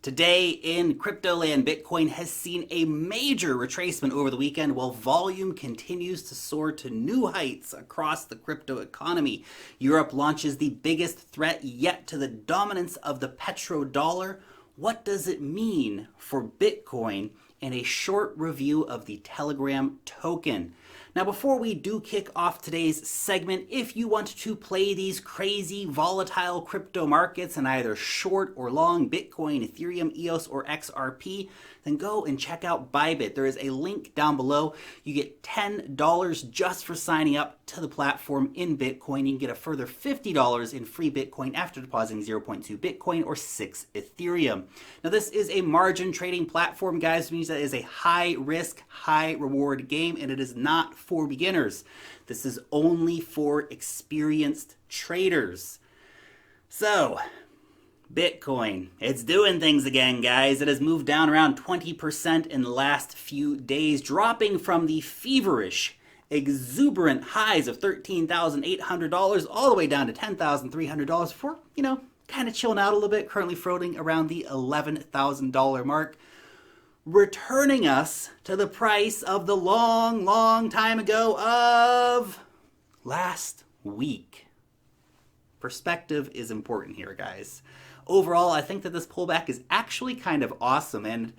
Today in crypto land, Bitcoin has seen a major retracement over the weekend while volume continues to soar to new heights across the crypto economy. Europe launches the biggest threat yet to the dominance of the petrodollar. What does it mean for Bitcoin? And a short review of the Telegram token. Now, before we do kick off today's segment, if you want to play these crazy, volatile crypto markets in either short or long Bitcoin, Ethereum, EOS, or XRP, then go and check out Bybit. There is a link down below. You get $10 just for signing up to the platform in Bitcoin. You can get a further $50 in free Bitcoin after depositing 0.2 Bitcoin or 6 Ethereum. Now, this is a margin trading platform, guys, which means that it is a high risk, high reward game, and it is not for beginners. This is only for experienced traders. So, Bitcoin, it's doing things again, guys. It has moved down around 20% in the last few days, dropping from the feverish, exuberant highs of $13,800 all the way down to $10,300 before, kind of chilling out a little bit, currently floating around the $11,000 mark, returning us to the price of the long time ago of last week. Perspective is important here, guys. Overall, I think that this pullback is actually kind of awesome, and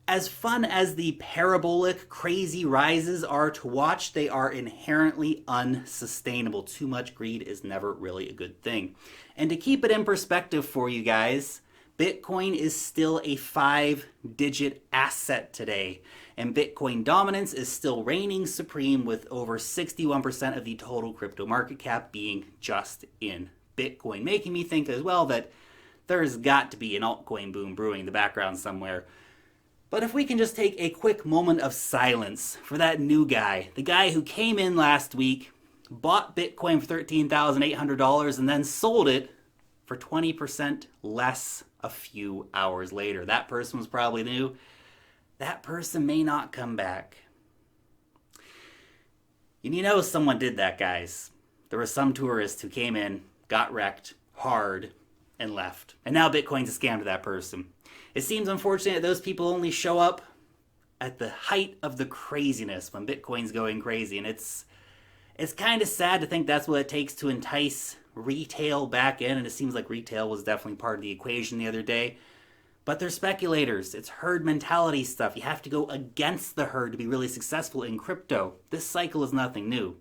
as fun as the parabolic, crazy rises are to watch, they are inherently unsustainable. Too much greed is never really a good thing. And to keep it in perspective for you guys, Bitcoin is still a 5-digit asset today, and Bitcoin dominance is still reigning supreme with over 61% of the total crypto market cap being just in Bitcoin, making me think as well that there's got to be an altcoin boom brewing in the background somewhere. But if we can just take a quick moment of silence for that new guy, the guy who came in last week, bought Bitcoin for $13,800 and then sold it for 20% less a few hours later. That person was probably new. That person may not come back. And someone did that, guys. There were some tourists who came in, got wrecked hard, and left. And now Bitcoin's a scam to that person. It seems unfortunate that those people only show up at the height of the craziness when Bitcoin's going crazy. And it's kind of sad to think that's what it takes to entice retail back in. And it seems like retail was definitely part of the equation the other day. But they're speculators. It's herd mentality stuff. You have to go against the herd to be really successful in crypto. This cycle is nothing new.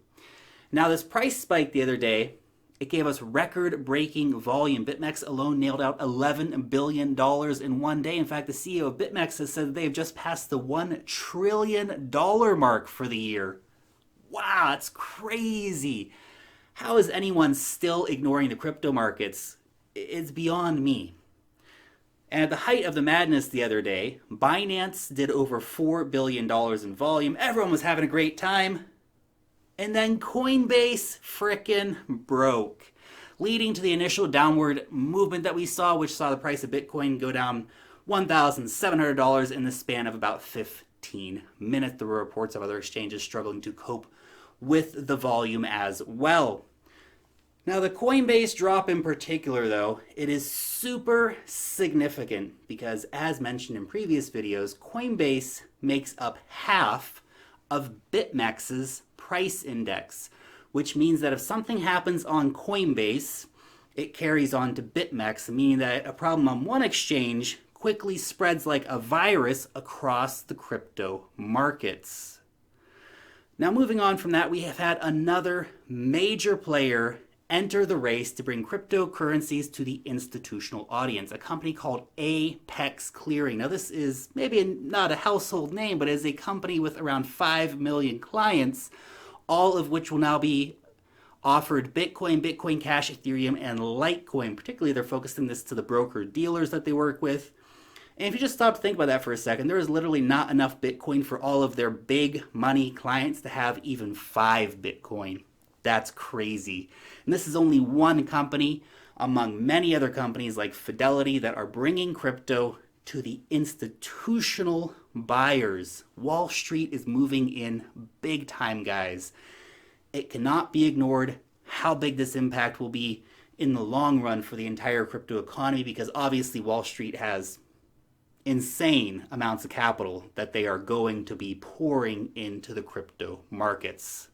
Now, this price spike the other day, it gave us record-breaking volume. BitMEX alone nailed out $11 billion in one day. In fact, the CEO of BitMEX has said that they've just passed the $1 trillion mark for the year. Wow, that's crazy. How is anyone still ignoring the crypto markets? It's beyond me. And at the height of the madness the other day, Binance did over $4 billion in volume. Everyone was having a great time. And then Coinbase frickin' broke, leading to the initial downward movement that we saw, which saw the price of Bitcoin go down $1,700 in the span of about 15 minutes. There were reports of other exchanges struggling to cope with the volume as well. Now, the Coinbase drop in particular, though, it is super significant because, as mentioned in previous videos, Coinbase makes up half of BitMEX's price index, which means that if something happens on Coinbase, it carries on to BitMEX, meaning that a problem on one exchange quickly spreads like a virus across the crypto markets. Now, moving on from that, we have had another major player enter the race to bring cryptocurrencies to the institutional audience, a company called Apex Clearing. Now, this is maybe not a household name, but is a company with around 5 million clients, all of which will now be offered Bitcoin, Bitcoin Cash, Ethereum, and Litecoin. Particularly, they're focusing this to the broker dealers that they work with. And if you just stop to think about that for a second, there is literally not enough Bitcoin for all of their big money clients to have even 5 Bitcoin. That's crazy. And this is only one company among many other companies like Fidelity that are bringing crypto to the institutional buyers. Wall Street is moving in big time, guys. It cannot be ignored how big this impact will be in the long run for the entire crypto economy, because obviously Wall Street has insane amounts of capital that they are going to be pouring into the crypto markets.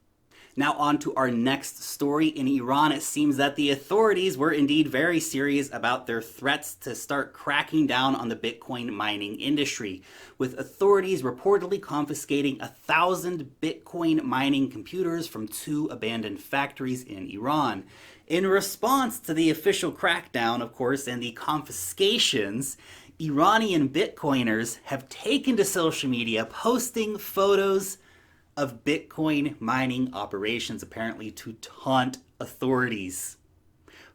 Now on to our next story. In Iran, it seems that the authorities were indeed very serious about their threats to start cracking down on the Bitcoin mining industry, with authorities reportedly confiscating 1,000 Bitcoin mining computers from 2 abandoned factories in Iran. In response to the official crackdown, of course, and the confiscations, Iranian Bitcoiners have taken to social media posting photos of Bitcoin mining operations, apparently to taunt authorities.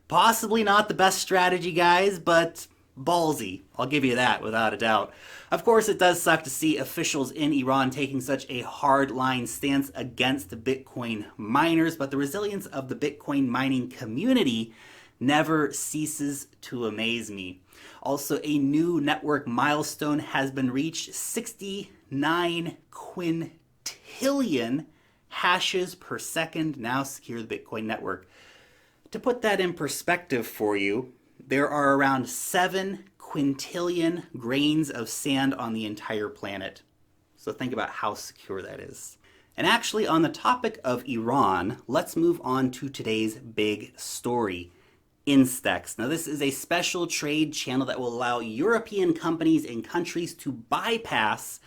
Possibly not the best strategy, guys, but ballsy. I'll give you that without a doubt. Of course, it does suck to see officials in Iran taking such a hard-line stance against the Bitcoin miners, but the resilience of the Bitcoin mining community never ceases to amaze me. Also, a new network milestone has been reached: 69 quintillion hashes per second now secure the Bitcoin network. To put that in perspective for you, there are around 7 quintillion grains of sand on the entire planet. So think about how secure that is. And actually, on the topic of Iran, let's move on to today's big story: Instex. Now, this is a special trade channel that will allow European companies and countries to bypass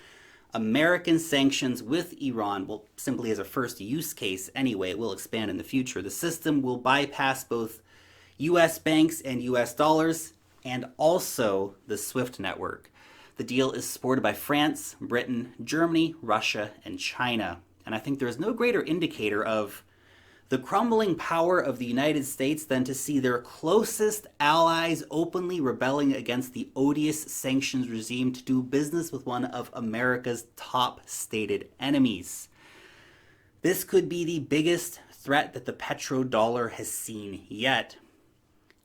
American sanctions with Iran. Well, simply as a first use case anyway. It will expand in the future. The system will bypass both US banks and US dollars, and also the SWIFT network. The deal is supported by France, Britain, Germany, Russia, and China. And I think there is no greater indicator of the crumbling power of the United States than to see their closest allies openly rebelling against the odious sanctions regime to do business with one of America's top stated enemies. This could be the biggest threat that the petrodollar has seen yet.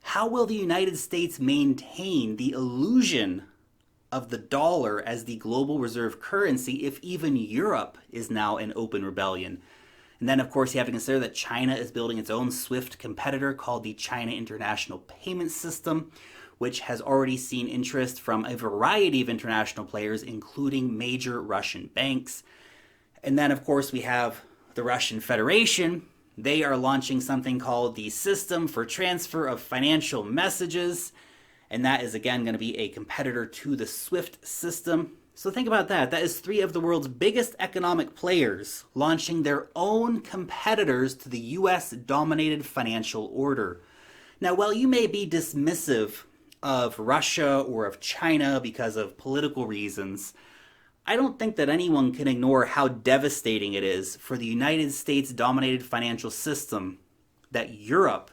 How will the United States maintain the illusion of the dollar as the global reserve currency if even Europe is now in open rebellion? And then, of course, you have to consider that China is building its own SWIFT competitor called the China International Payment System, which has already seen interest from a variety of international players, including major Russian banks. And then, of course, we have the Russian Federation. They are launching something called the System for Transfer of Financial Messages, and that is, again, going to be a competitor to the SWIFT system. So think about that. That is 3 of the world's biggest economic players launching their own competitors to the US-dominated financial order. Now, while you may be dismissive of Russia or of China because of political reasons, I don't think that anyone can ignore how devastating it is for the United States-dominated financial system that Europe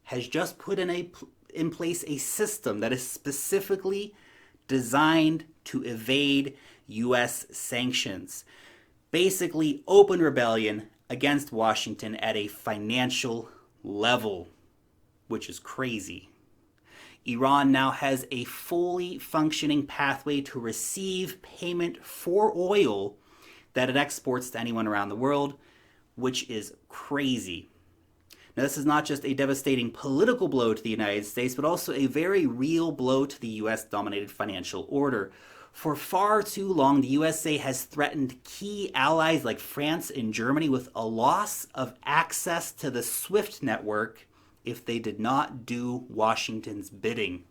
has just put in place a system that is specifically designed to evade US sanctions. Basically, open rebellion against Washington at a financial level, which is crazy. Iran now has a fully functioning pathway to receive payment for oil that it exports to anyone around the world, which is crazy. Now, this is not just a devastating political blow to the United States, but also a very real blow to the US-dominated financial order. For far too long, the USA has threatened key allies like France and Germany with a loss of access to the SWIFT network if they did not do Washington's bidding.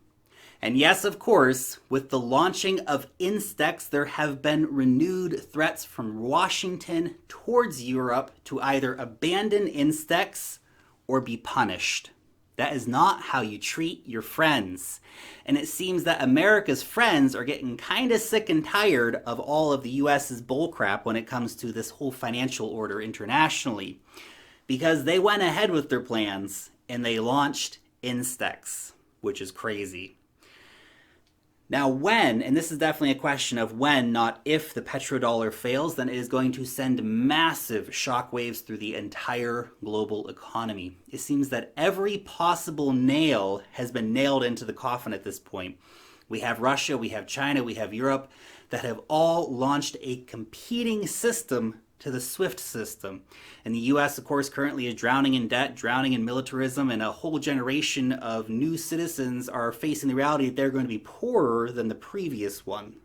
And yes, of course, with the launching of Instex, there have been renewed threats from Washington towards Europe to either abandon Instex or be punished. That is not how you treat your friends. And it seems that America's friends are getting kind of sick and tired of all of the US's bullcrap when it comes to this whole financial order internationally, because they went ahead with their plans and they launched Instex, which is crazy. Now when, and this is definitely a question of when, not if, the petrodollar fails, then it is going to send massive shockwaves through the entire global economy. It seems that every possible nail has been nailed into the coffin at this point. We have Russia, we have China, we have Europe that have all launched a competing system to the SWIFT system. And the US, of course, currently is drowning in debt, drowning in militarism, and a whole generation of new citizens are facing the reality that they're going to be poorer than the previous one.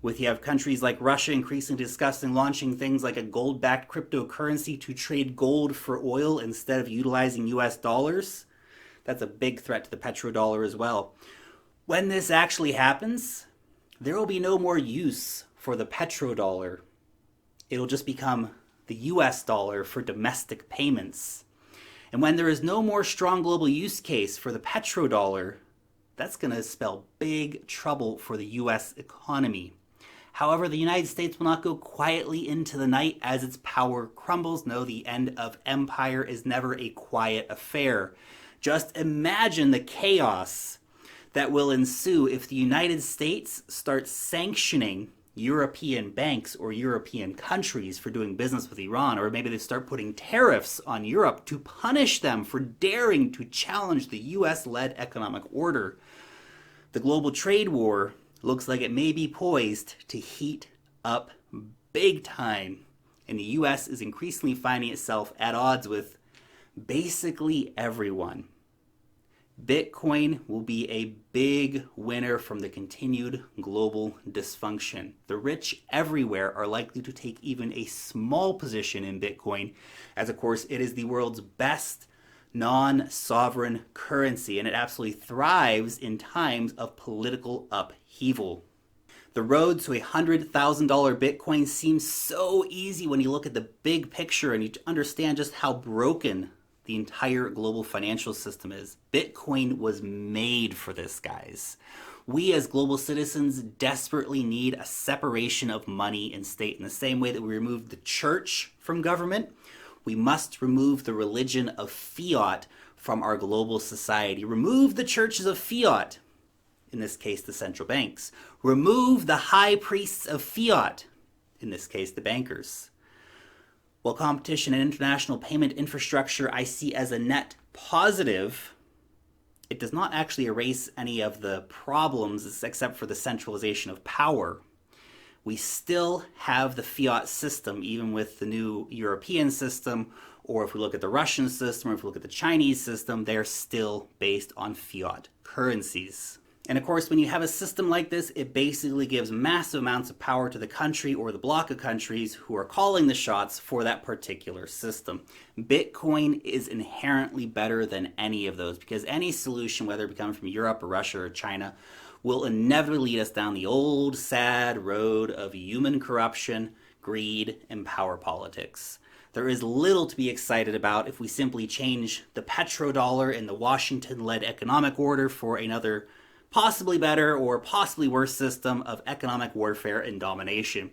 You have countries like Russia increasingly discussing launching things like a gold-backed cryptocurrency to trade gold for oil instead of utilizing US dollars. That's a big threat to the petrodollar as well. When this actually happens, there will be no more use for the petrodollar. It'll just become the US dollar for domestic payments. And when there is no more strong global use case for the petrodollar, that's going to spell big trouble for the US economy. However, the United States will not go quietly into the night as its power crumbles. No, the end of empire is never a quiet affair. Just imagine the chaos that will ensue if the United States starts sanctioning European banks or European countries for doing business with Iran, or maybe they start putting tariffs on Europe to punish them for daring to challenge the US-led economic order. The global trade war looks like it may be poised to heat up big time, and the US is increasingly finding itself at odds with basically everyone. Bitcoin will be a big winner from the continued global dysfunction. The rich everywhere are likely to take even a small position in Bitcoin, as of course it is the world's best non-sovereign currency, and it absolutely thrives in times of political upheaval. The road to $100,000 Bitcoin seems so easy when you look at the big picture and you understand just how broken the entire global financial system is. Bitcoin was made for this, guys. We as global citizens desperately need a separation of money and state. In the same way that we removed the church from government, we must remove the religion of fiat from our global society. Remove the churches of fiat, in this case the central banks. Remove the high priests of fiat, in this case the bankers. While competition and international payment infrastructure I see as a net positive, it does not actually erase any of the problems except for the centralization of power. We still have the fiat system, even with the new European system, or if we look at the Russian system, or if we look at the Chinese system, they're still based on fiat currencies. And of course, when you have a system like this, it basically gives massive amounts of power to the country or the block of countries who are calling the shots for that particular system. Bitcoin is inherently better than any of those, because any solution, whether it comes from Europe or Russia or China, will inevitably lead us down the old, sad road of human corruption, greed, and power politics. There is little to be excited about if we simply change the petrodollar and the Washington-led economic order for another possibly better or possibly worse system of economic warfare and domination.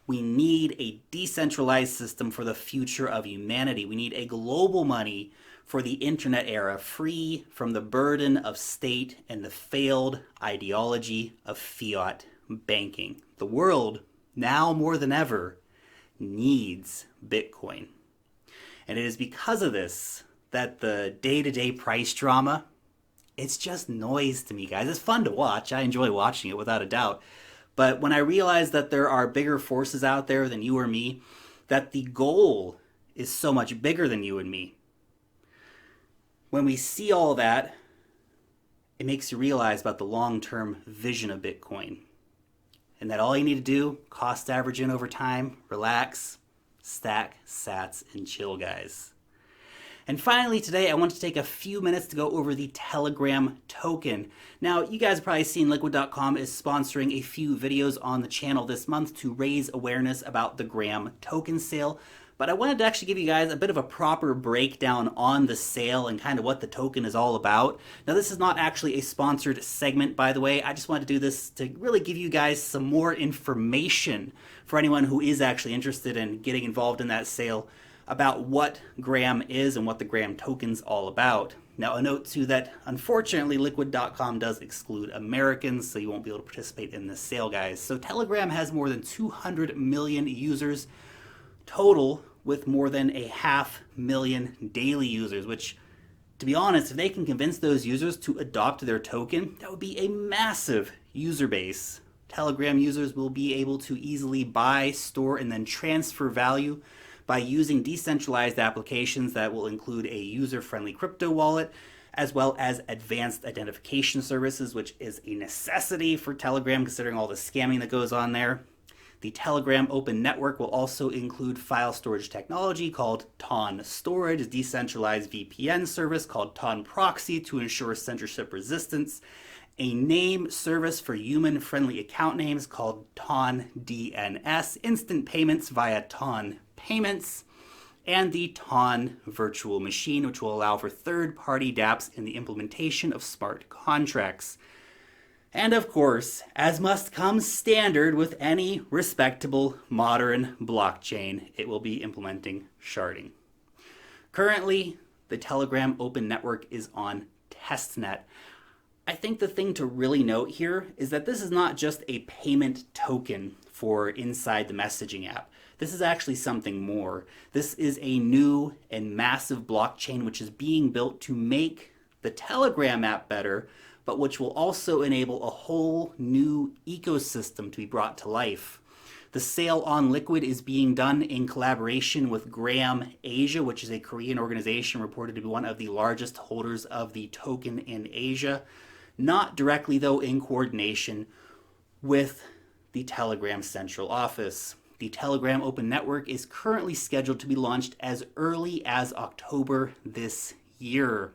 We need a decentralized system for the future of humanity. We need a global money for the internet era, free from the burden of state and the failed ideology of fiat banking. The world, now more than ever, needs Bitcoin. And it is because of this that the day-to-day price drama, it's just noise to me, guys. It's fun to watch. I enjoy watching it without a doubt. But when I realize that there are bigger forces out there than you or me, that the goal is so much bigger than you and me, when we see all that, it makes you realize about the long-term vision of Bitcoin. And that all you need to do, cost average in over time, relax, stack sats, and chill, guys. And finally today, I want to take a few minutes to go over the Telegram token. Now, you guys have probably seen Liquid.com is sponsoring a few videos on the channel this month to raise awareness about the Gram token sale. But I wanted to actually give you guys a bit of a proper breakdown on the sale and kind of what the token is all about. Now, this is not actually a sponsored segment, by the way. I just wanted to do this to really give you guys some more information for anyone who is actually interested in getting involved in that sale about what Gram is and what the Gram token's all about. Now, a note too that unfortunately Liquid.com does exclude Americans, so you won't be able to participate in this sale, guys. So Telegram has more than 200 million users total, with more than 500,000 daily users, which, to be honest, if they can convince those users to adopt their token, that would be a massive user base Telegram users will be able to easily buy, store, and then transfer value by using decentralized applications that will include a user-friendly crypto wallet, as well as advanced identification services, which is a necessity for Telegram considering all the scamming that goes on there. The Telegram Open Network will also include file storage technology called TON Storage, a decentralized VPN service called TON Proxy to ensure censorship resistance, a name service for human-friendly account names called TON DNS, instant payments via TON Payments, and the TON Virtual Machine, which will allow for third-party dApps in the implementation of smart contracts. And of course, as must come standard with any respectable modern blockchain, it will be implementing sharding. Currently, the Telegram Open Network is on testnet. I think the thing to really note here is that this is not just a payment token for inside the messaging app. This is actually something more. This is a new and massive blockchain which is being built to make the Telegram app better, but which will also enable a whole new ecosystem to be brought to life. The sale on Liquid is being done in collaboration with Gram Asia, which is a Korean organization reported to be one of the largest holders of the token in Asia. Not directly, though, in coordination with the Telegram central office. The Telegram Open Network is currently scheduled to be launched as early as October this year.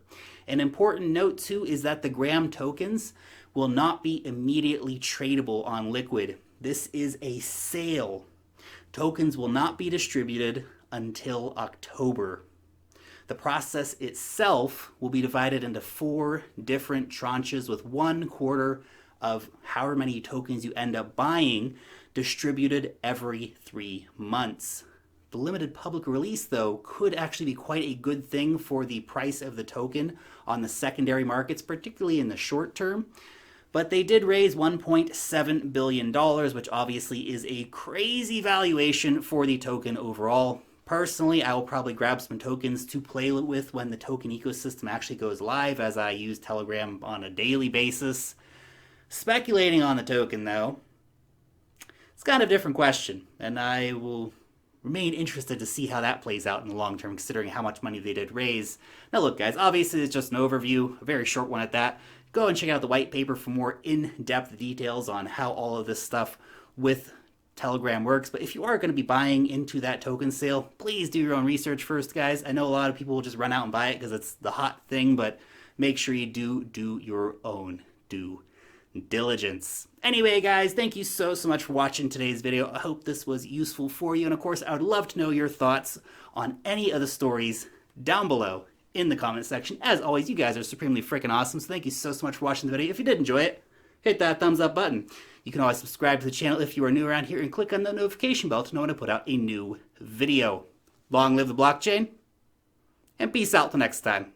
An important note, too, is that the Gram tokens will not be immediately tradable on Liquid. This is a sale. Tokens will not be distributed until October. The process itself will be divided into 4 different tranches with 1/4 of however many tokens you end up buying distributed every 3 months. The limited public release, though, could actually be quite a good thing for the price of the token on the secondary markets, particularly in the short term. But they did raise $1.7 billion, which obviously is a crazy valuation for the token overall. Personally, I will probably grab some tokens to play with when the token ecosystem actually goes live, as I use Telegram on a daily basis. Speculating on the token, though, it's kind of a different question, and I will remain interested to see how that plays out in the long term, considering how much money they did raise. Now look, guys, obviously it's just an overview, a very short one at that. Go and check out the white paper for more in-depth details on how all of this stuff with Telegram works. But if you are going to be buying into that token sale, please do your own research first, guys. I know a lot of people will just run out and buy it because it's the hot thing, but make sure you do your own due diligence. Anyway, guys, thank you so much for watching today's video. I hope this was useful for you. And of course, I would love to know your thoughts on any of the stories down below in the comment section. As always, you guys are supremely freaking awesome. So thank you so much for watching the video. If you did enjoy it, hit that thumbs up button. You can always subscribe to the channel if you are new around here and click on the notification bell to know when I put out a new video. Long live the blockchain, and peace out till next time.